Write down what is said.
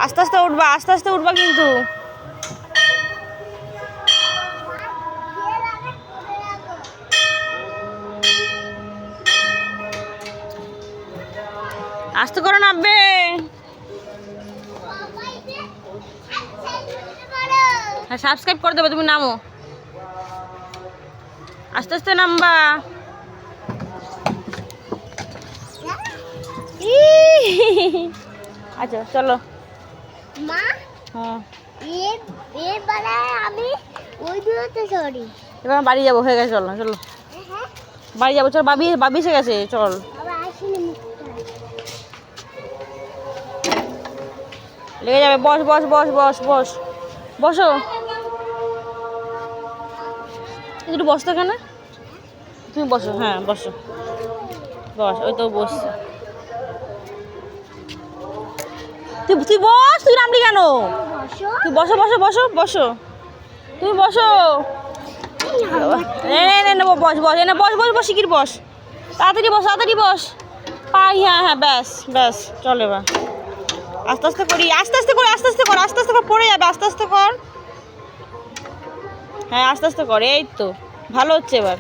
আস্তে আস্তে উঠবা, আস্তে আস্তে উঠবা কিন্তু। আস্তে করে নামবে। হ্যাঁ সাবস্ক্রাইব করে দেবে, তুমি নামো। আস্তে আস্তে নামবা। আচ্ছা চলো মা। হ্যাঁ আমি ওই দূরতে সরি। এবার বাড়ি যাবো, হয়ে গেছে, চলো চলো বাড়ি যাবো, চল। বাবি বাবি এসে গেছে, চল। লেগে যাবে, বস বস বস বস বস, বসো। একটু বসতো কেন, তুমি বসো। হ্যাঁ বসো, বস। ওই তো বসছে। তুই তুই বস, তুই নামলি কেন? তুই বসো বসো বসো বসো, তুমি বসো। বস বস, এনে বস বস বস, শিগগির বস, তাড়াতাড়ি বস, তাড়াতাড়ি বস। পাই, হ্যাঁ হ্যাঁ, ব্যাস ব্যাস, চল এবার। আস্তে আস্তে করি, আস্তে আস্তে করে, আস্তে আস্তে কর, আস্তে আস্তে কর, পড়ে যাবে, আস্তে আস্তে কর। হ্যাঁ আস্তে আস্তে কর, এই তো ভালো হচ্ছে এবার।